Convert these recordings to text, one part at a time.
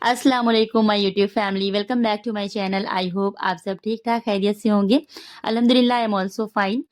अस्सलाम वालेकुम my YouTube family, welcome back to my channel. I hope आप सब ठीक ठाक खैरियत से होंगे। अल्हम्दुलिल्लाह आई एम ऑल्सो फाइन।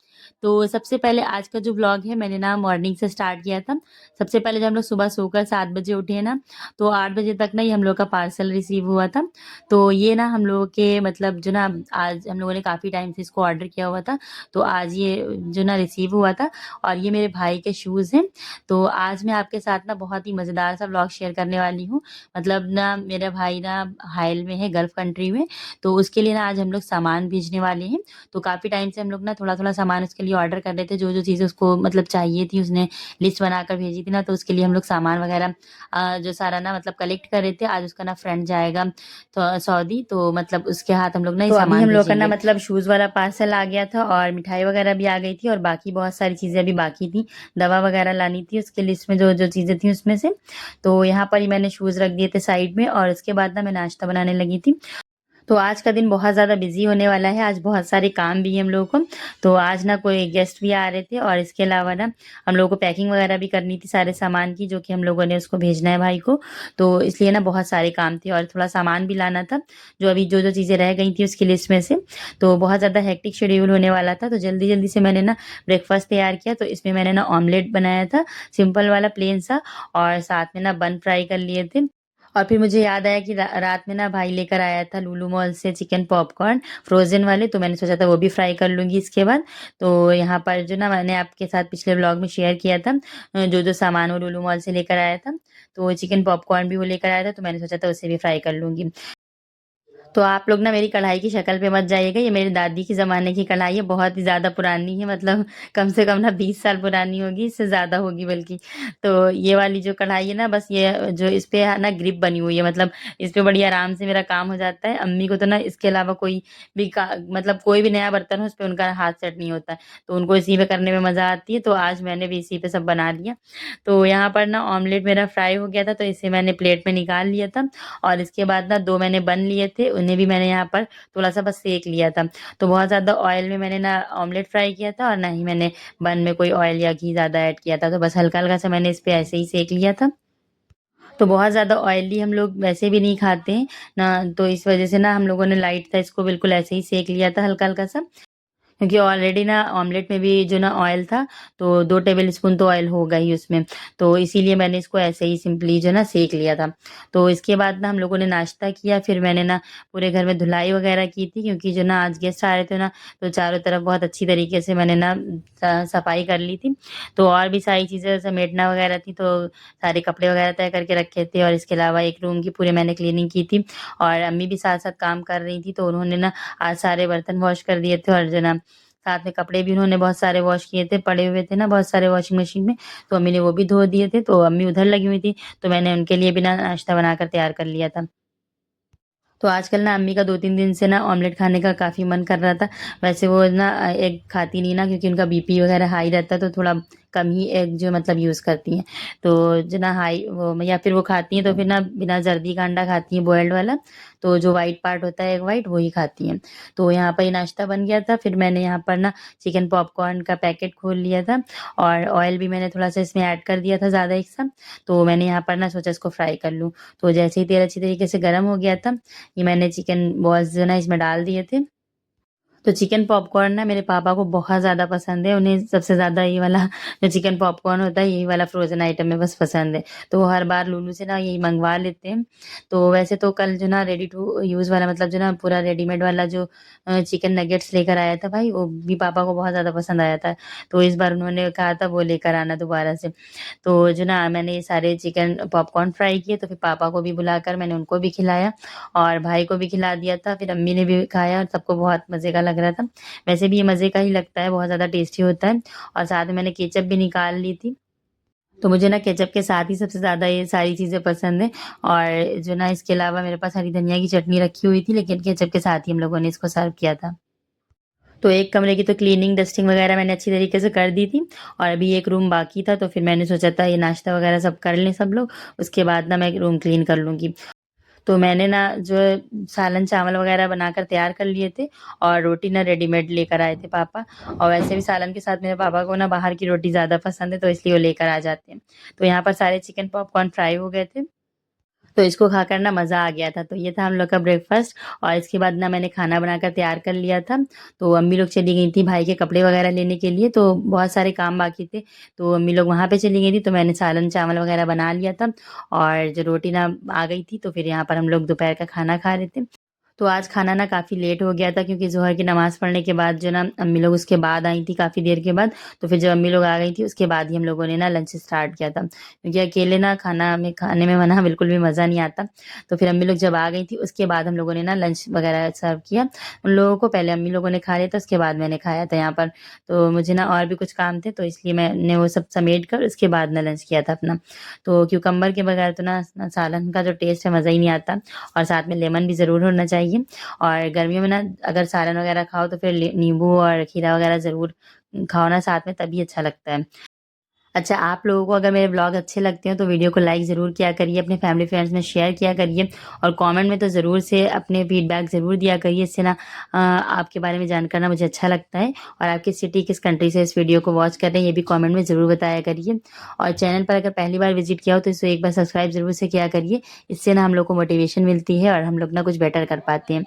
तो सबसे पहले आज का जो व्लॉग है मैंने ना मॉर्निंग से स्टार्ट किया था। सबसे पहले जब हम लोग सुबह सोकर 7 बजे उठे ना, तो 8 बजे तक ना ही हम लोग का पार्सल रिसीव हुआ था। तो ये ना हम लोगों के मतलब जो ना आज हम लोगों ने काफ़ी टाइम से इसको ऑर्डर किया हुआ था, तो आज ये जो ना रिसीव हुआ था। और ये मेरे भाई के शूज़ हैं। तो आज मैं आपके साथ ना बहुत ही मज़ेदार सा व्लॉग शेयर करने वाली हूँ। मतलब ना मेरा भाई ना हाइल में है, गल्फ कंट्री में, तो उसके लिए ना आज हम लोग सामान भेजने वाले हैं। तो काफ़ी टाइम से हम लोग ना थोड़ा-थोड़ा सामान उसके लिए ऑर्डर कर रहे थे, जो-जो चीज़ें उसको मतलब चाहिए थी, उसने लिस्ट बनाकर भेजी थी ना, तो उसके लिए हम लोग सामान वगैरह जो सारा ना मतलब कलेक्ट कर रहे थे। आज उसका ना फ्रेंड जाएगा तो सऊदी, तो मतलब उसके हाथ हम लोग ना ये तो अभी सामान हम लोग का ना भेजेंगे। मतलब शूज़ वाला पार्सल आ गया था और मिठाई वगैरह भी आ गई थी और बाकी बहुत सारी चीज़ें अभी बाकी थी। दवा वगैरह लानी थी उसके लिस्ट में जो-जो चीज़ें थी उसमें से। तो यहाँ पर ही मैंने शूज़ रख दिए थे साइड में और उसके बाद ना मैं नाश्ता बनाने लगी थी। तो आज का दिन बहुत ज़्यादा बिज़ी होने वाला है, आज बहुत सारे काम भी हैं हम लोगों को। तो आज ना कोई गेस्ट भी आ रहे थे और इसके अलावा ना हम लोगों को पैकिंग वगैरह भी करनी थी सारे सामान की, जो कि हम लोगों ने उसको भेजना है भाई को। तो इसलिए ना बहुत सारे काम थे और थोड़ा सामान भी लाना था, जो अभी जो-जो चीज़ें रह गई थी उसकी लिस्ट में से। तो बहुत ज़्यादा हेक्टिक शेड्यूल होने वाला था, तो जल्दी-जल्दी से मैंने ना ब्रेकफ़ास्ट तैयार किया। तो इसमें मैंने ना ऑमलेट बनाया था, सिंपल वाला प्लेन सा, और साथ में ना बन फ्राई कर लिए थे। और फिर मुझे याद आया कि रात में ना भाई लेकर आया था लुलु मॉल से चिकन पॉपकॉर्न फ्रोज़न वाले, तो मैंने सोचा था वो भी फ्राई कर लूँगी इसके बाद। तो यहाँ पर जो ना मैंने आपके साथ पिछले व्लॉग में शेयर किया था जो-जो सामान वो लुलु मॉल से लेकर आया था, तो चिकन पॉपकॉर्न भी वो लेकर आया था, तो मैंने सोचा था उसे भी फ्राई कर लूँगी। तो आप लोग ना मेरी कढ़ाई की शक्ल पे मत जाइएगा, ये मेरी दादी के ज़माने की कढ़ाई है, बहुत ही ज़्यादा पुरानी है, मतलब कम से कम ना 20 साल पुरानी होगी, इससे ज़्यादा होगी बल्कि। तो ये वाली जो कढ़ाई है ना, बस ये जो इस पे है ना ग्रिप बनी हुई है, मतलब इस पे बड़ी आराम से मेरा काम हो जाता है। अम्मी को तो ना इसके अलावा कोई भी का मतलब कोई भी नया बर्तन हो उस पे उनका हाथ सेट नहीं होता है, तो उनको इसी पे करने में मज़ा आती है। तो आज मैंने भी इसी पे सब बना लिया। तो यहाँ पर ना ऑमलेट मेरा फ्राई हो गया था, तो इसे मैंने प्लेट में निकाल लिया था और इसके बाद ना 2 मैंने बन लिए थे, उन्हें भी मैंने यहाँ पर थोड़ा-सा बस सेंक लिया था। तो बहुत ज़्यादा ऑयल में मैंने ना ऑमलेट फ्राई किया था और ना ही मैंने बन में कोई ऑयल या घी ज़्यादा ऐड किया था, तो बस हल्का-हल्का सा मैंने इस पे ऐसे ही सेंक लिया था। तो बहुत ज़्यादा ऑयली हम लोग वैसे भी नहीं खाते हैं ना, तो इस वज़ह से ना हम लोगों ने लाइट था इसको बिल्कुल ऐसे ही सेंक लिया था हल्का-हल्का सा। क्योंकि ऑलरेडी ना ऑमलेट में भी जो ना ऑयल था, तो 2 टेबल स्पून तो ऑयल होगा ही उसमें। तो इसीलिए मैंने इसको ऐसे ही सिंपली जो ना सेंक लिया था। तो इसके बाद ना हम लोगों ने नाश्ता किया, फिर मैंने ना पूरे घर में धुलाई वगैरह की थी, क्योंकि जो ना आज गेस्ट आ रहे थे ना, तो चारों तरफ बहुत अच्छी तरीके से मैंने ना सफाई कर ली थी। तो और भी सारी चीज़ें समेटना वगैरह थी, तो सारे कपड़े वगैरह तय करके रखे थे और इसके अलावा एक रूम की पूरी मैंने क्लीनिंग की थी। और अम्मी भी साथ-साथ काम कर रही थी, तो उन्होंने ना आज सारे बर्तन वॉश कर दिए थे और जो ना साथ में कपड़े भी उन्होंने बहुत सारे वॉश किए थे, पड़े हुए थे ना बहुत सारे वॉशिंग मशीन में, तो अम्मी ने वो भी धो दिए थे। तो अम्मी उधर लगी हुई थी, तो मैंने उनके लिए भी ना नाश्ता बनाकर तैयार कर लिया था। तो आजकल ना अम्मी का 2-3 दिन से ना ऑमलेट खाने का काफ़ी मन कर रहा था। वैसे वो ना एग खाती नहीं ना, क्योंकि उनका बीपी वगैरह हाई रहता है, तो थोड़ा कम ही एग जो मतलब यूज़ करती हैं। तो जो ना हाई वो या फिर वो खाती हैं तो फिर ना बिना जर्दी का अंडा खाती हैं बॉइल्ड वाला, तो जो व्हाइट पार्ट होता है एग व्हाइट वही खाती हैं। तो यहाँ पर ये नाश्ता बन गया था, फिर मैंने यहाँ पर ना चिकन पॉपकॉर्न का पैकेट खोल लिया था और ऑयल भी मैंने थोड़ा-सा इसमें ऐड कर दिया था ज़्यादा एक सा। तो मैंने यहाँ पर ना सोचा इसको फ्राई कर लूँ। तो जैसे ही तेल अच्छी तरीके से गरम हो गया था, ये मैंने चिकन बॉल्स जो है ना इसमें डाल दिए थे। तो चिकन पॉपकॉर्न ना मेरे पापा को बहुत ज़्यादा पसंद है, उन्हें सबसे ज़्यादा ये वाला जो चिकन पॉपकॉर्न होता है, यही वाला फ्रोज़न आइटम में बस पसंद है। तो वो हर बार लुलु से ना यही मँगवा लेते हैं। तो वैसे तो कल जो ना रेडी टू यूज़ वाला मतलब जो ना पूरा रेडीमेड वाला जो चिकन नगेट्स लेकर आया था भाई, वो भी पापा को बहुत ज़्यादा पसंद आया था। तो इस बार उन्होंने कहा था वो लेकर आना दोबारा से। तो जो ना मैंने ये सारे चिकन पॉपकॉर्न फ्राई किए, तो फिर पापा को भी बुलाकर मैंने उनको भी खिलाया और भाई को भी खिला दिया था, फिर अम्मी ने भी खाया और सबको बहुत मज़े का लग रहा था। वैसे भी ये मज़े का ही लगता है, बहुत ज़्यादा टेस्टी होता है और साथ में मैंने केचअप भी निकाल ली थी। तो मुझे ना केचअप के साथ ही सबसे ज़्यादा ये सारी चीज़ें पसंद हैं और जो ना इसके अलावा मेरे पास हरी धनिया की चटनी रखी हुई थी, लेकिन केचअप के साथ ही हम लोगों ने इसको सर्व किया था। तो एक कमरे की तो क्लीनिंग, डस्टिंग वगैरह मैंने अच्छी तरीके से कर दी थी और अभी एक रूम बाकी था, तो फिर मैंने सोचा था ये नाश्ता वगैरह सब कर लें सब लोग, उसके बाद ना मैं रूम क्लीन कर लूँगी। तो मैंने ना जो है सालन चावल वगैरह बनाकर तैयार कर लिए थे और रोटी ना रेडीमेड लेकर आए थे पापा। और वैसे भी सालन के साथ मेरे पापा को ना बाहर की रोटी ज़्यादा पसंद है, तो इसलिए वो लेकर आ जाते हैं। तो यहाँ पर सारे चिकन पॉपकॉर्न फ्राई हो गए थे। तो इसको खाकर ना मज़ा आ गया था। तो ये था हम लोग का ब्रेकफ़ास्ट और इसके बाद ना मैंने खाना बनाकर तैयार कर लिया था। तो अम्मी लोग चली गई थी भाई के कपड़े वग़ैरह लेने के लिए, तो बहुत सारे काम बाकी थे। तो अम्मी लोग वहाँ पे चली गई थी, तो मैंने सालन चावल वग़ैरह बना लिया था और जो रोटी ना आ गई थी, तो फिर यहाँ पर हम लोग दोपहर का खाना खा रहे थे। तो आज खाना ना काफ़ी लेट हो गया था क्योंकि ज़ोहर की नमाज़ पढ़ने के बाद जो ना अम्मी लोग उसके बाद आई थी काफ़ी देर के बाद। तो फिर जब अम्मी लोग आ गई थी उसके बाद ही हम लोगों ने ना लंच स्टार्ट किया था। क्योंकि अकेले ना खाने में ना बिल्कुल भी मज़ा नहीं आता। तो फिर अम्मी लोग जब आ गई थी उसके बाद हम लोगों ने ना लंच वग़ैरह सर्व किया। उन लोगों को पहले अम्मी लोगों ने खा लिया था, उसके बाद मैंने खाया था यहाँ पर। तो मुझे ना और भी कुछ काम थे, तो इसलिए मैंने वो सब समेट कर उसके बाद ना लंच किया था अपना। तो क्यूकम्बर के बगैर तो ना सालन का जो टेस्ट है मज़ा ही नहीं आता और साथ में लेमन भी ज़रूर होना चाहिए। और गर्मियों में ना अगर सालन वगैरह खाओ तो फिर नींबू और खीरा वगैरह ज़रूर खाओ ना साथ में, तभी अच्छा लगता है। अच्छा, आप लोगों को अगर मेरे व्लॉग अच्छे लगते हैं तो वीडियो को लाइक ज़रूर किया करिए, अपने फैमिली फ्रेंड्स में शेयर किया करिए और कमेंट में तो ज़रूर से अपने फीडबैक ज़रूर दिया करिए। इससे ना आपके बारे में जानकर ना मुझे अच्छा लगता है और आप किस सिटी, किस कंट्री से इस वीडियो को वॉच कर रहे हैं, ये भी कमेंट में ज़रूर बताया करिए। और चैनल पर अगर पहली बार विज़िट किया हो तो इसे एक बार सब्सक्राइब ज़रूर से किया करिए। इससे ना हम लोग को मोटिवेशन मिलती है और हम लोग ना कुछ बेटर कर पाते हैं।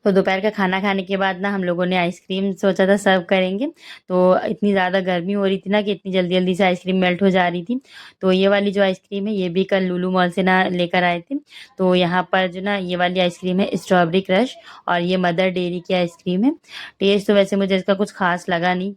तो दोपहर का खाना खाने के बाद ना हम लोगों ने आइसक्रीम सोचा था सर्व करेंगे। तो इतनी ज़्यादा गर्मी हो रही थी ना कि इतनी जल्दी-जल्दी से आइसक्रीम मेल्ट हो जा रही थी। तो ये वाली जो आइसक्रीम है ये भी कल लुलु मॉल से ना लेकर आए थे। तो यहाँ पर जो ना ये वाली आइसक्रीम है स्ट्रॉबेरी क्रश और ये मदर डेयरी की आइसक्रीम है। टेस्ट तो वैसे मुझे इसका कुछ ख़ास लगा नहीं।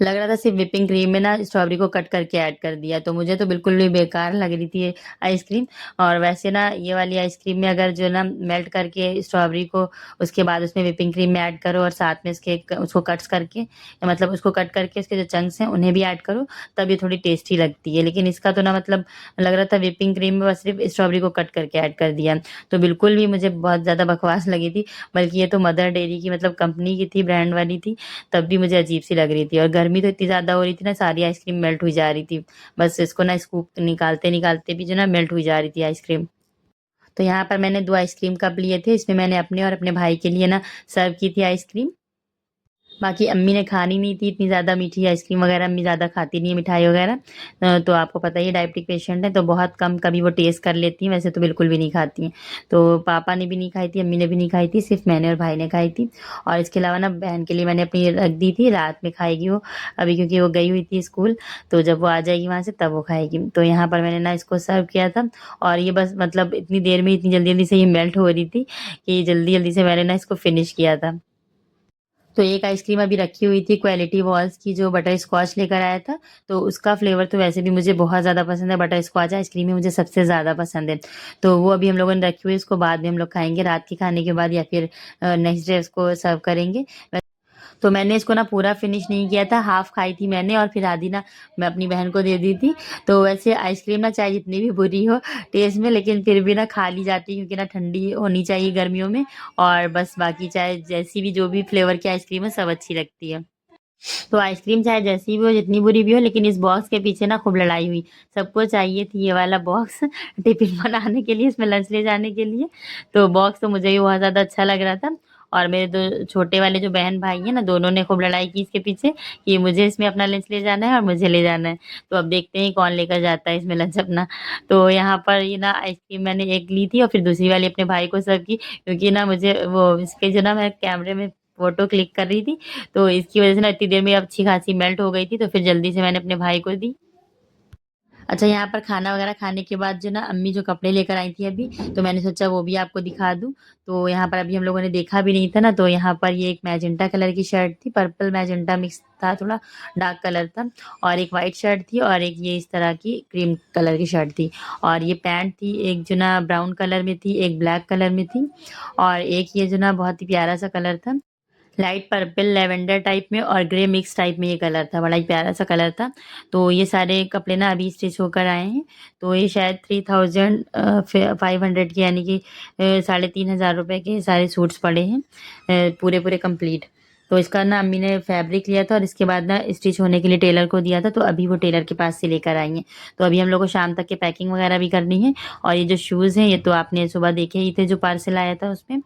लग रहा था सिर्फ़ व्हिपिंग क्रीम में ना स्ट्रॉबेरी को कट करके ऐड कर दिया, तो मुझे तो बिल्कुल भी बेकार लग रही थी ये आइसक्रीम। और वैसे ना ये वाली आइसक्रीम में अगर जो ना मेल्ट करके स्ट्रॉबेरी को उसके बाद उसमें व्हिपिंग क्रीम में ऐड करो और साथ में उसको कट्स करके मतलब उसको कट करके उसके जो चंक्स हैं उन्हें भी ऐड करो, तब ये थोड़ी टेस्टी लगती है। लेकिन इसका तो ना मतलब लग रहा था व्हिपिंग क्रीम में बस सिर्फ़ स्ट्रॉबेरी को कट करके ऐड कर दिया, तो बिल्कुल भी मुझे बहुत ज़्यादा बकवास लगी थी। बल्कि ये तो मदर डेयरी की मतलब कंपनी की थी, ब्रांड वाली थी, तब भी मुझे अजीब-सी लग रही थी और गर्मी तो इतनी ज़्यादा हो रही थी ना, सारी आइसक्रीम मेल्ट हुई जा रही थी। बस इसको ना स्कूप निकालते-निकालते भी जो ना मेल्ट हुई जा रही थी आइसक्रीम। तो यहाँ पर मैंने 2 आइसक्रीम कप लिए थे, इसमें मैंने अपने और अपने भाई के लिए ना सर्व की थी आइसक्रीम। बाकी अम्मी ने खानी नहीं थी इतनी ज़्यादा मीठी आइसक्रीम वगैरह, अम्मी ज़्यादा खाती नहीं है मिठाई वगैरह। तो आपको पता ही है डायबिटिक पेशेंट है तो बहुत कम कभी वो टेस्ट कर लेती हैं, वैसे तो बिल्कुल भी नहीं खाती हैं। तो पापा ने भी नहीं खाई थी, अम्मी ने भी नहीं खाई थी, सिर्फ़ मैंने और भाई ने खाई थी। और इसके अलावा ना बहन के लिए मैंने अपनी रख दी थी, रात में खाएगी वो, अभी क्योंकि वो गई हुई थी स्कूल, तो जब वो आ जाएगी वहाँ से तब वो खाएगी। तो यहाँ पर मैंने ना इसको सर्व किया था और ये बस मतलब इतनी देर में इतनी जल्दी-जल्दी से ये मेल्ट हो रही थी कि जल्दी-जल्दी से मैंने ना इसको फिनिश किया था। तो एक आइसक्रीम अभी रखी हुई थी क्वालिटी वॉल्स की जो बटर स्कॉच लेकर आया था, तो उसका फ्लेवर तो वैसे भी मुझे बहुत ज़्यादा पसंद है, बटर स्कॉच आइसक्रीम ही मुझे सबसे ज़्यादा पसंद है। तो वो अभी हम लोगों ने रखी हुई है, उसको बाद में हम लोग खाएँगे रात के खाने के बाद या फिर नेक्स्ट डे उसको सर्व करेंगे। तो मैंने इसको ना पूरा फिनिश नहीं किया था, हाफ़ खाई थी मैंने और फिर आधी ना मैं अपनी बहन को दे दी थी। तो वैसे आइसक्रीम ना चाहे जितनी भी बुरी हो टेस्ट में, लेकिन फिर भी ना खा ली जाती है क्योंकि ना ठंडी होनी चाहिए गर्मियों में और बस बाकी चाहे जैसी भी जो भी फ्लेवर की आइसक्रीम है सब अच्छी लगती है। तो आइसक्रीम चाहे जैसी भी हो, जितनी बुरी भी हो, लेकिन इस बॉक्स के पीछे ना खूब लड़ाई हुई। सबको चाहिए थी ये वाला बॉक्स टिफ़िन बनाने के लिए, इसमें लंच ले जाने के लिए। तो बॉक्स तो मुझे भी बहुत ज़्यादा अच्छा लग रहा था और मेरे 2 छोटे वाले जो बहन-भाई हैं ना, दोनों ने खूब लड़ाई की इसके पीछे कि मुझे इसमें अपना लंच ले जाना है और मुझे ले जाना है। तो अब देखते हैं कौन लेकर जाता है इसमें लंच अपना। तो यहाँ पर ये ना आइसक्रीम मैंने एक ली थी और फिर दूसरी वाली अपने भाई को सर्व की क्योंकि ना मुझे वो इसके जो ना मैं कैमरे में फ़ोटो क्लिक कर रही थी, तो इसकी वज़ह से ना इतनी देर में अच्छी खासी मेल्ट हो गई थी, तो फिर जल्दी से मैंने अपने भाई को दी। अच्छा, यहाँ पर खाना वगैरह खाने के बाद जो ना अम्मी जो कपड़े लेकर आई थी अभी, तो मैंने सोचा वो भी आपको दिखा दूँ। तो यहाँ पर अभी हम लोगों ने देखा भी नहीं था ना, तो यहाँ पर ये एक मैजेंटा कलर की शर्ट थी, पर्पल मैजेंटा मिक्स था, थोड़ा डार्क कलर था और एक व्हाइट शर्ट थी और एक ये इस तरह की क्रीम कलर की शर्ट थी और ये पैंट थी, एक जो ना ब्राउन कलर में थी, एक ब्लैक कलर में थी और एक ये जो ना बहुत ही प्यारा-सा कलर था। लाइट पर्पल लेवेंडर टाइप में और ग्रे मिक्स टाइप में ये कलर था, बड़ा ही प्यारा-सा कलर था। तो ये सारे कपड़े ना अभी स्टिच होकर आए हैं, तो ये शायद 3000 500 के यानी कि ₹3500 के सारे सूट्स पड़े हैं पूरे-पूरे कंप्लीट। तो इसका ना अम्मी ने फैब्रिक लिया था और इसके बाद ना स्टिच होने के लिए टेलर को दिया था, तो अभी वो टेलर के पास से लेकर आई हैं। तो अभी हम लोग को शाम तक के पैकिंग वगैरह भी करनी है। और ये जो शूज़ हैं ये तो आपने सुबह देखे ही थे जो पार्सल आया था उसमें।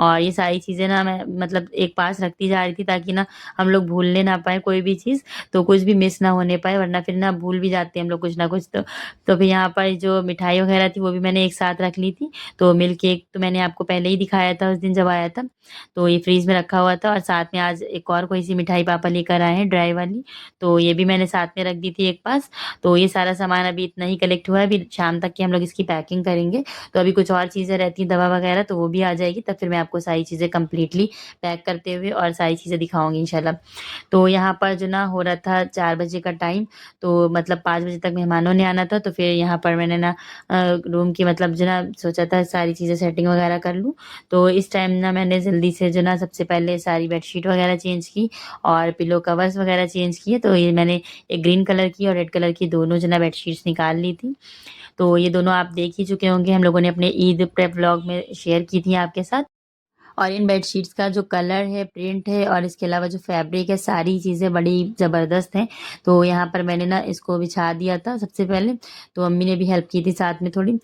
और ये सारी चीज़ें ना मैं मतलब एक पास रखती जा रही थी ताकि ना हम लोग भूलने ना पाएँ कोई भी चीज़, तो कुछ भी मिस ना होने पाए, वरना फिर ना भूल भी जाते हैं हम लोग कुछ ना कुछ तो। तो फिर यहाँ पर जो मिठाई वगैरह थी वो भी मैंने एक साथ रख ली थी। तो मिल्क केक तो मैंने आपको पहले ही दिखाया था उस दिन जब आया था। तो ये फ्रीज़ में रखा हुआ था और साथ में आज एक और कोई-सी मिठाई पापा लेकर आए हैं ड्राई वाली, तो ये भी मैंने साथ में रख दी थी एक पास। तो ये सारा सामान अभी इतना ही कलेक्ट हुआ है, अभी शाम तक की हम लोग इसकी पैकिंग करेंगे। तो अभी कुछ और चीज़ें रहती हैं दवा वगैरह तो वो भी आ जाएगी, तब फिर मैं आपको सारी चीज़ें कंप्लीटली पैक करते हुए और सारी चीज़ें दिखाऊँगी इंशाल्लाह। तो यहाँ पर जो ना हो रहा था 4 बजे का टाइम, तो मतलब 5 बजे तक मेहमानों ने आना था, तो फिर यहाँ पर मैंने ना रूम की मतलब जो ना सोचा था सारी चीज़ें सेटिंग वगैरह कर लूँ। तो इस टाइम ना मैंने जल्दी से जो ना सबसे पहले सारी बेडशीट वगैरह चेंज की और पिलो कवर्स वगैरह चेंज किए। तो ये मैंने एक ग्रीन कलर की और रेड कलर की दोनों जो ना बेडशीट्स निकाल ली थी। तो ये दोनों आप देख ही चुके होंगे, हम लोगों ने अपने ईद प्रेप व्लॉग में शेयर की थी आपके साथ। और इन बेडशीट्स का जो कलर है, प्रिंट है और इसके अलावा जो फैब्रिक है, सारी चीज़ें बड़ी ज़बरदस्त हैं। तो यहाँ पर मैंने ना इसको बिछा दिया था सबसे पहले, तो अम्मी ने भी हेल्प की थी साथ में थोड़ी।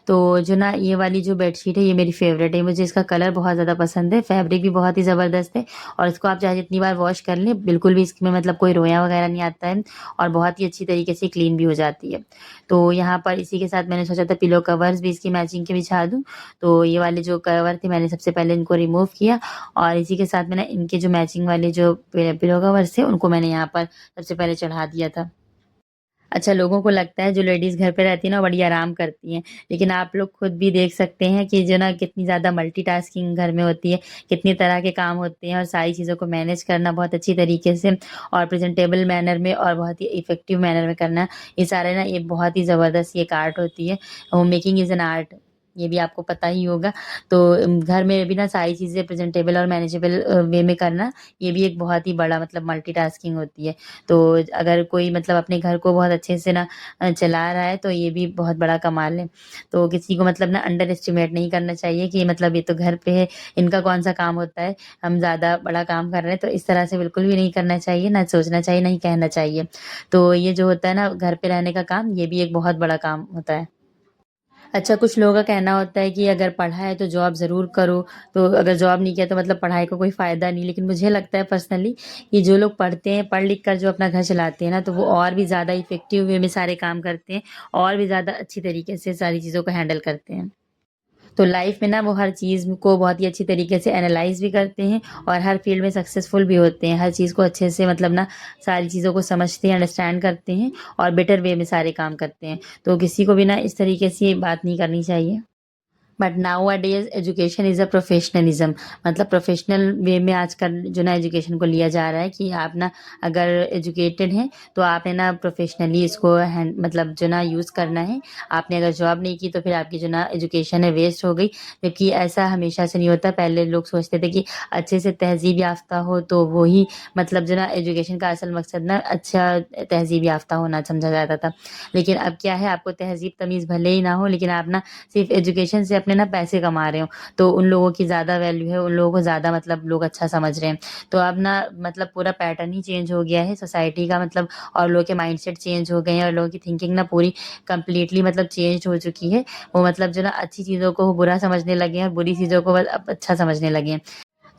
तो जो ना ये वाली जो बेडशीट है ये मेरी फ़ेवरेट है, मुझे इसका कलर बहुत ज़्यादा पसंद है, फैब्रिक भी बहुत ही ज़बरदस्त है और इसको आप चाहे जितनी बार वॉश कर लें, बिल्कुल भी इसमें मतलब कोई रोया वगैरह नहीं आता है और बहुत ही अच्छी तरीके से क्लीन भी हो जाती है। तो यहाँ पर इसी के साथ मैंने सोचा था पिलो कवर्स भी इसकी मैचिंग के बिछा दूँ। तो ये वाले जो कवर थे मैंने सबसे पहले इनको रिमूव किया और इसी के साथ मैंने इनके जो मैचिंग वाले जो पिलो कवर्स थे उनको मैंने यहाँ पर सबसे पहले चढ़ा दिया था। अच्छा, लोगों को लगता है जो लेडीज़ घर पे रहती हैं ना बड़ी आराम करती हैं, लेकिन आप लोग खुद भी देख सकते हैं कि जो ना कितनी ज़्यादा मल्टीटास्किंग घर में होती है, कितनी तरह के काम होते हैं और सारी चीज़ों को मैनेज करना बहुत अच्छी तरीके से और प्रेज़ेंटेबल मैनर में और बहुत ही इफ़ेक्टिव मैनर में करना, ये सारे ना ये बहुत ही ज़बरदस्त ये एक आर्ट होती है। Home making is an art, ये भी आपको पता ही होगा। तो घर में भी ना सारी चीज़ें प्रेज़ेंटेबल और मैनेजेबल वे में करना, ये भी एक बहुत ही बड़ा मतलब मल्टीटास्किंग होती है। तो अगर कोई मतलब अपने घर को बहुत अच्छे से ना चला रहा है तो ये भी बहुत बड़ा कमाल है। तो किसी को मतलब ना अंडर एस्टिमेट नहीं करना चाहिए कि मतलब ये तो घर पे है, इनका कौन-सा काम होता है, हम ज़्यादा बड़ा काम कर रहे हैं, तो इस तरह से बिल्कुल भी नहीं करना चाहिए, ना सोचना चाहिए, ना ही कहना चाहिए। तो ये जो होता है ना घर पे रहने का काम, ये भी एक बहुत बड़ा काम होता है। अच्छा, कुछ लोगों का कहना होता है कि अगर पढ़ा है तो जॉब ज़रूर करो, तो अगर जॉब नहीं किया तो मतलब पढ़ाई का कोई फ़ायदा नहीं। लेकिन मुझे लगता है पर्सनली कि जो लोग पढ़ते हैं, पढ़ लिख कर जो अपना घर चलाते हैं ना, तो वो और भी ज़्यादा इफ़ेक्टिव वे में सारे काम करते हैं और भी ज़्यादा अच्छी तरीके से सारी चीज़ों को हैंडल करते हैं। तो लाइफ में ना वो हर चीज़ को बहुत ही अच्छी तरीके से एनालाइज़ भी करते हैं और हर फ़ील्ड में सक्सेसफुल भी होते हैं। हर चीज़ को अच्छे से मतलब ना सारी चीज़ों को समझते हैं, अंडरस्टैंड करते हैं और बेटर वे में सारे काम करते हैं। तो किसी को भी ना इस तरीके से बात नहीं करनी चाहिए। But nowadays education is a professionalism, मतलब प्रोफ़ेशनल वे में आजकल जो ना एजुकेशन को लिया जा रहा है कि आप ना अगर एजुकेटेड हैं, तो आपने ना प्रोफ़ेशनली इसको मतलब जो ना यूज़ करना है। आपने अगर जॉब नहीं की तो फिर आपकी जो ना एजुकेशन है वेस्ट हो गई, क्योंकि ऐसा हमेशा से नहीं होता। पहले लोग सोचते थे कि अच्छे से तहज़ीब याफ़्ता हो तो वो ही मतलब जो ना एजुकेशन का असल मकसद ना अच्छा तहज़ीब याफ़्ता होना समझा जाता था। लेकिन अब क्या है, आपको तहज़ीब तमीज़ भले ही ना हो, लेकिन आप ना सिर्फ़ एजुकेशन से अपने ना पैसे कमा रहे हो, तो उन लोगों की ज़्यादा वैल्यू है, उन लोगों को ज़्यादा मतलब लोग अच्छा समझ रहे हैं। तो अब ना मतलब पूरा पैटर्न ही चेंज हो गया है सोसाइटी का, मतलब और लोगों के माइंडसेट चेंज हो गए हैं और लोगों की थिंकिंग ना पूरी कंप्लीटली मतलब चेंज हो चुकी है। वो मतलब जो ना अच्छी चीज़ों को वो बुरा समझने लगे हैं और बुरी चीज़ों को अब अच्छा समझने लगे हैं।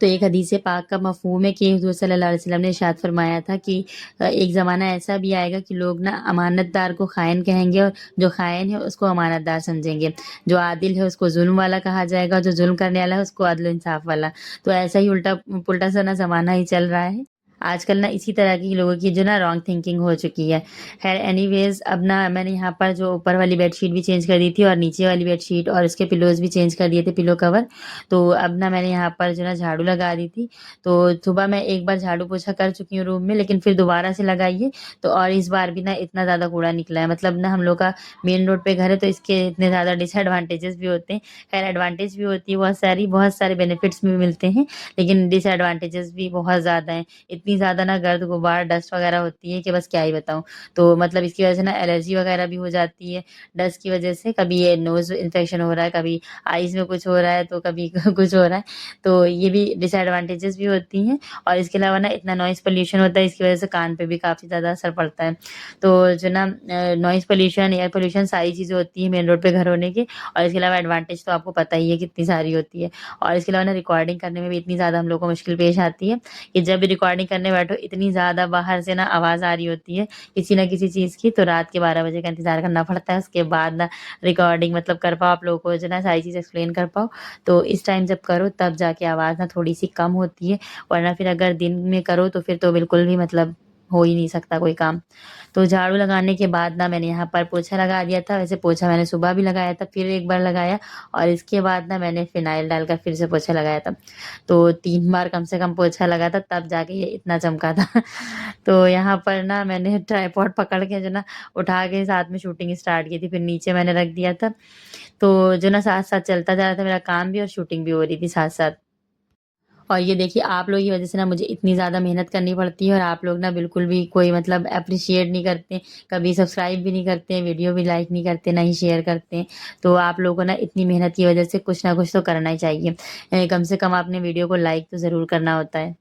तो एक हदीस पाक का मफ़हूम है कि हुज़ूर सल्लल्लाहु अलैहि वसल्लम ने इरशाद फ़रमाया था कि एक ज़माना ऐसा भी आएगा कि लोग ना अमानतदार को ख़ाइन कहेंगे और जो ख़ाइन है उसको अमानतदार समझेंगे। जो आदिल है उसको ज़ुल्म वाला कहा जाएगा, जो ज़ुल्म करने वाला है उसको अदल इंसाफ़ वाला। तो ऐसा ही उल्टा-पुल्टा सा ना ज़माना ही चल रहा है। आजकल ना इसी तरह की लोगों की जो ना रॉन्ग थिंकिंग हो चुकी है। ख़ैर एनीवेज़, अब ना मैंने यहाँ पर जो ऊपर वाली बेडशीट भी चेंज कर दी थी और नीचे वाली बेडशीट और उसके पिलोज़ भी चेंज कर दिए थे, पिलो कवर। तो अब ना मैंने यहाँ पर जो ना झाड़ू लगा दी थी। तो सुबह मैं एक बार झाड़ू पोछा कर चुकी हूँ रूम में, लेकिन फिर दोबारा से लगाई है। तो और इस बार भी ना इतना ज़्यादा कूड़ा निकला है। मतलब ना हम लोग का मेन रोड पे घर है, तो इसके इतने ज़्यादा डिसएडवांटेजेस भी होते हैं। ख़ैर एडवांटेज भी होती है बहुत सारे बेनिफिट्स भी मिलते हैं, लेकिन डिसएडवांटेजेस भी बहुत ज़्यादा हैं। इतनी इतनी ज़्यादा ना गर्द, गुबार, डस्ट वगैरह होती है कि बस क्या ही बताऊँ। तो मतलब इसकी वजह से ना एलर्जी वगैरह भी हो जाती है डस्ट की वजह से। कभी ये नोज़ इन्फेक्शन हो रहा है, कभी आइज़ में कुछ हो रहा है, तो कभी कुछ हो रहा है। तो ये भी डिसएडवांटेजेस भी होती हैं और इसके अलावा ना इतना नॉइज़ पॉल्यूशन होता है, इसकी वजह से कान पे भी काफ़ी ज़्यादा असर पड़ता है। तो जो ना नॉइज़ पॉल्यूशन, एयर पॉल्यूशन सारी चीज़ें होती हैं मेन रोड पे घर होने के, और इसके अलावा एडवांटेज तो आपको पता ही है कितनी सारी होती है। और इसके अलावा ना रिकॉर्डिंग करने में भी इतनी ज़्यादा हम लोग को मुश्किल पेश आती है कि जब भी रिकॉर्डिंग करने बैठो इतनी ज़्यादा बाहर से ना आवाज़ आ रही होती है किसी न किसी चीज़ की, तो रात के 12 बजे का इंतज़ार करना पड़ता है। उसके बाद ना रिकॉर्डिंग मतलब कर पाओ, आप लोगों को जो है ना सारी चीज़ एक्सप्लेन कर पाओ। तो इस टाइम जब करो तब जाके आवाज़ ना थोड़ी-सी कम होती है, वरना फिर अगर दिन में करो तो फिर तो बिल्कुल भी मतलब हो ही नहीं सकता कोई काम। तो झाड़ू लगाने के बाद ना मैंने यहाँ पर पोछा लगा दिया था। वैसे पोछा मैंने सुबह भी लगाया था, फिर एक बार लगाया और इसके बाद ना मैंने फ़िनाइल डालकर फिर से पोछा लगाया था। तो 3 बार कम से कम पोछा लगा था, तब जाके ये इतना चमका था। तो यहाँ पर ना मैंने ट्राइपॉड पकड़ के जो ना उठा के साथ में शूटिंग स्टार्ट की थी, फिर नीचे मैंने रख दिया था। तो जो ना साथ-साथ चलता जा रहा था मेरा काम भी और शूटिंग भी हो रही थी साथ-साथ। और ये देखिए आप लोगों की वज़ह से ना मुझे इतनी ज़्यादा मेहनत करनी पड़ती है और आप लोग ना बिल्कुल भी कोई मतलब एप्रिशिएट नहीं करते, कभी सब्सक्राइब भी नहीं करते, वीडियो भी लाइक नहीं करते, ना ही शेयर करते हैं। तो आप लोगों को ना इतनी मेहनत की वज़ह से कुछ ना कुछ तो करना ही चाहिए। कम से कम आपने वीडियो को लाइक तो ज़रूर करना होता है।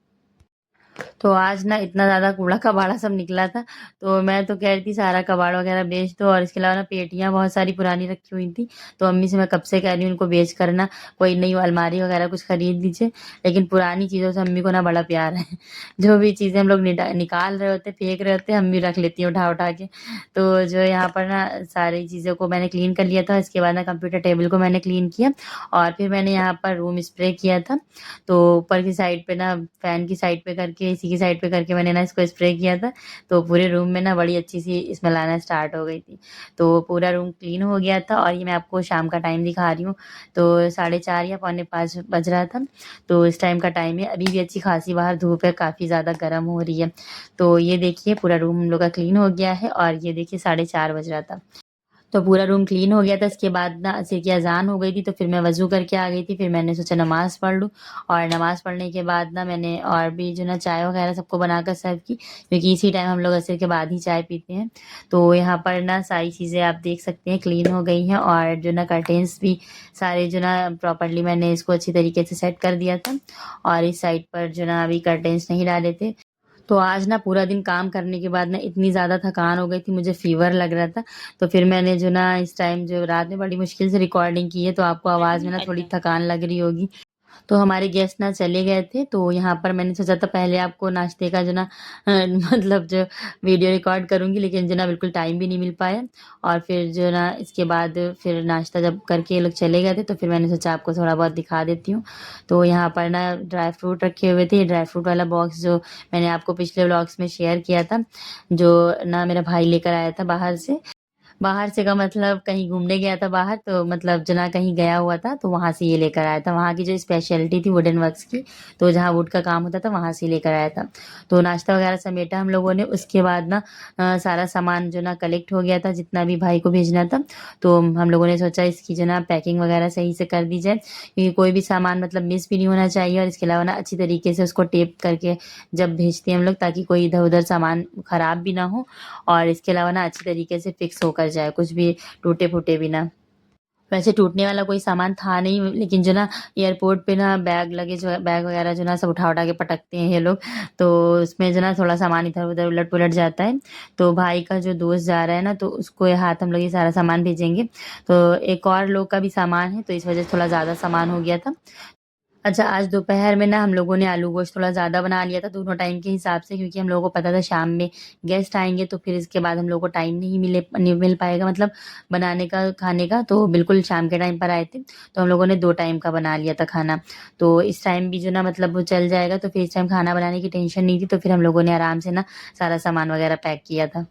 तो आज ना इतना ज़्यादा कूड़ा-कबाड़ा सब निकला था, तो मैं तो कह रही थी सारा कबाड़ वगैरह बेच दो और इसके अलावा ना पेटियाँ बहुत सारी पुरानी रखी हुई थी, तो अम्मी से मैं कब से कह रही हूँ उनको बेच कर ना कोई नई अलमारी वगैरह कुछ खरीद दीजिए, लेकिन पुरानी चीज़ों से अम्मी को ना बड़ा प्यार है। जो भी चीज़ें हम लोग निकाल रहे होते, फेंक रहे होते, अम्मी रख लेती हैं उठा-उठा के। तो जो यहाँ पर ना सारी चीज़ों को मैंने क्लीन कर लिया था, इसके बाद ना कंप्यूटर टेबल को मैंने क्लीन किया और फिर मैंने यहाँ पर रूम स्प्रे किया था। तो ऊपर की साइड पे ना फैन की साइड पे करके, एसी की साइड पे करके मैंने ना इसको स्प्रे किया था, तो पूरे रूम में ना बड़ी अच्छी-सी स्मेल आना स्टार्ट हो गई थी। तो पूरा रूम क्लीन हो गया था और ये मैं आपको शाम का टाइम दिखा रही हूँ। तो 4:30 या पौने 5 बज रहा था, तो इस टाइम का टाइम है। अभी भी अच्छी खासी बाहर धूप है, काफ़ी ज़्यादा गर्म हो रही है। तो ये देखिए पूरा रूम हम लोग का क्लीन हो गया है और ये देखिए 4:30 बज रहा था। तो पूरा रूम क्लीन हो गया था, इसके बाद ना असर की अज़ान हो गई थी, तो फिर मैं वज़ू करके आ गई थी, फिर मैंने सोचा नमाज़ पढ़ लूँ और नमाज़ पढ़ने के बाद ना मैंने और भी जो ना चाय वग़ैरह सबको बनाकर सर्व की, क्योंकि इसी टाइम हम लोग असर के बाद ही चाय पीते हैं। तो यहाँ पर ना सारी चीज़ें आप देख सकते हैं क्लीन हो गई हैं और जो ना कर्टेन्स भी सारे जो ना प्रॉपर्ली मैंने इसको अच्छी तरीके से सेट कर दिया था और इस साइड पर जो ना अभी कर्टेन्स नहीं डाले थे। तो आज ना पूरा दिन काम करने के बाद ना इतनी ज़्यादा थकान हो गई थी, मुझे फ़ीवर लग रहा था। तो फिर मैंने जो ना इस टाइम जो रात में बड़ी मुश्किल से रिकॉर्डिंग की है, तो आपको आवाज़ में ना थोड़ी अच्छा। थकान लग रही होगी। तो हमारे गेस्ट ना चले गए थे, तो यहाँ पर मैंने सोचा था पहले आपको नाश्ते का जो ना मतलब जो वीडियो रिकॉर्ड करूँगी, लेकिन जो ना बिल्कुल टाइम भी नहीं मिल पाया और फिर जो ना इसके बाद फिर नाश्ता जब करके ये लोग चले गए थे, तो फिर मैंने सोचा आपको थोड़ा बहुत दिखा देती हूँ। तो यहाँ पर ना ड्राई फ्रूट रखे हुए थे, ड्राई फ्रूट वाला बॉक्स जो मैंने आपको पिछले व्लॉग्स में शेयर किया था, जो ना मेरा भाई लेकर आया था बाहर से। बाहर से का मतलब कहीं घूमने गया था बाहर, तो मतलब जना कहीं गया हुआ था, तो वहाँ से ये लेकर आया था। वहाँ की जो स्पेशलिटी थी वुडन वर्क्स की, तो जहाँ वुड का काम होता था वहाँ से लेकर आया था। तो नाश्ता वगैरह समेटा हम लोगों ने, उसके बाद ना सारा सामान जो ना कलेक्ट हो गया था जितना भी भाई को भेजना था। तो हम लोगों ने सोचा इसकी जो ना पैकिंग वगैरह सही से कर दी जाए, क्योंकि कोई भी सामान मतलब मिस भी नहीं होना चाहिए और इसके अलावा ना अच्छी तरीके से उसको टेप करके जब भेजते हैं हम लोग, ताकि कोई इधर-उधर सामान खराब भी ना हो और इसके अलावा ना अच्छी तरीके से फिक्स होकर जाए, कुछ भी टूटे-फूटे भी ना। वैसे टूटने वाला कोई सामान था नहीं, लेकिन जो ना एयरपोर्ट पे ना बैग वगैरह जो ना सब उठा-उठा के पटकते हैं ये लोग, तो उसमें जो ना थोड़ा सामान इधर-उधर उलट-पुलट जाता है। तो भाई का जो दोस्त जा रहा है ना, तो उसको ये हाथ हम लोग ये सारा सामान भेजेंगे। तो एक और लोग का भी सामान है, तो इस वजह से थोड़ा ज़्यादा सामान हो गया था। अच्छा, आज दोपहर में ना हम लोगों ने आलू गोश्त थोड़ा ज़्यादा बना लिया था दोनों टाइम के हिसाब से, क्योंकि हम लोगों को पता था शाम में गेस्ट आएँगे, तो फिर इसके बाद हम लोगों को टाइम नहीं मिल पाएगा मतलब बनाने का, खाने का। तो बिल्कुल शाम के टाइम पर आए थे, तो हम लोगों ने 2 टाइम का बना लिया था खाना। तो इस टाइम भी जो ना मतलब वो चल जाएगा, तो फिर इस टाइम खाना बनाने की टेंशन नहीं थी, तो फिर हम लोगों ने आराम से ना सारा सामान वगैरह पैक किया था।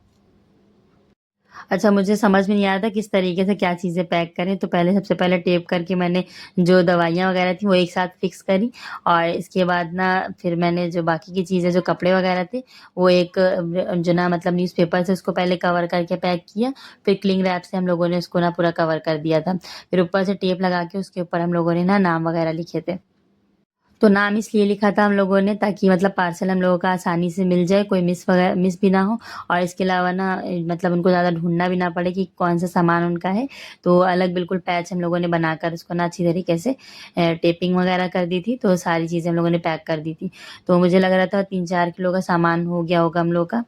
अच्छा, मुझे समझ में नहीं आ रहा था किस तरीके से क्या चीज़ें पैक करें, तो सबसे पहले टेप करके मैंने जो दवाइयाँ वगैरह थी वो एक साथ फिक्स करी और इसके बाद ना फिर मैंने जो बाकी की चीज़ें, जो कपड़े वगैरह थे, वो एक जो ना मतलब न्यूज़पेपर से उसको पहले कवर करके पैक किया, फिर क्लिंग रैप से हम लोगों ने उसको ना पूरा कवर कर दिया था। फिर ऊपर से टेप लगा के उसके ऊपर हम लोगों ने ना नाम वगैरह लिखे थे। तो नाम इसलिए लिखा था हम लोगों ने ताकि मतलब पार्सल हम लोगों का आसानी से मिल जाए, कोई मिस भी ना हो और इसके अलावा ना मतलब उनको ज़्यादा ढूँढना भी ना पड़े कि कौन-सा सामान उनका है। तो अलग बिल्कुल पैच हम लोगों ने बनाकर उसको ना अच्छी तरीके से टेपिंग वगैरह कर दी थी, तो सारी चीज़ें हम लोगों ने पैक कर दी थी। तो मुझे लग रहा था 3-4 किलो का सामान हो गया होगा हम लोग का।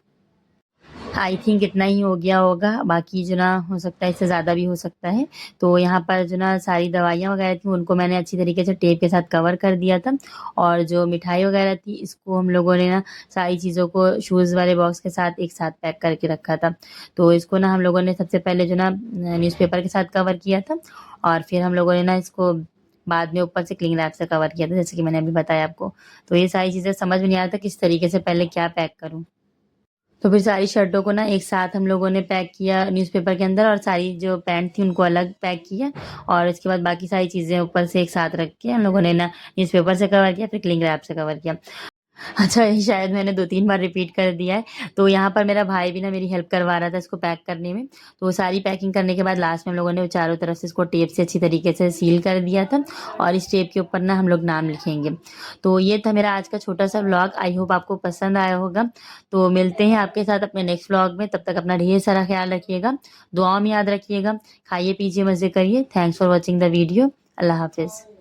आई थिंक इतना ही हो गया होगा, बाकी जो ना हो सकता है इससे ज़्यादा भी हो सकता है। तो यहाँ पर जो ना सारी दवाइयाँ वगैरह थी उनको मैंने अच्छी तरीके से टेप के साथ कवर कर दिया था और जो मिठाई वगैरह थी इसको हम लोगों ने ना सारी चीज़ों को शूज़ वाले बॉक्स के साथ एक साथ पैक करके रखा था। तो इसको ना हम लोगों ने सबसे पहले जो ना न्यूज़पेपर के साथ कवर किया था और फिर हम लोगों ने ना इसको बाद में ऊपर से क्लिंग रैप से कवर किया था, जैसे कि मैंने अभी बताया आपको। तो ये सारी चीज़ें समझ में नहीं आ रहा था किस तरीके से पहले क्या पैक करूँ। तो फिर सारी शर्टों को ना एक साथ हम लोगों ने पैक किया न्यूज़पेपर के अंदर और सारी जो पैंट थी उनको अलग पैक किया और इसके बाद बाकी सारी चीज़ें ऊपर से एक साथ रख के हम लोगों ने ना न्यूज़पेपर से कवर किया, फिर क्लिंग रैप से कवर किया। अच्छा, ये शायद मैंने 2-3 बार रिपीट कर दिया है। तो यहाँ पर मेरा भाई भी ना मेरी हेल्प करवा रहा था इसको पैक करने में। तो सारी पैकिंग करने के बाद लास्ट में हम लोगों ने चारों तरफ से इसको टेप से अच्छी तरीके से सील कर दिया था और इस टेप के ऊपर ना हम लोग नाम लिखेंगे। तो ये था मेरा आज का छोटा-सा व्लॉग। आई होप आपको पसंद आया होगा। तो मिलते हैं आपके साथ अपने नेक्स्ट व्लॉग में। तब तक अपना ढेर सारा ख़्याल रखिएगा। दुआओं में याद रखिएगा। खाइए, पीजिए, मज़े करिए। Thanks for watching the video. अल्लाह हाफ़िज़।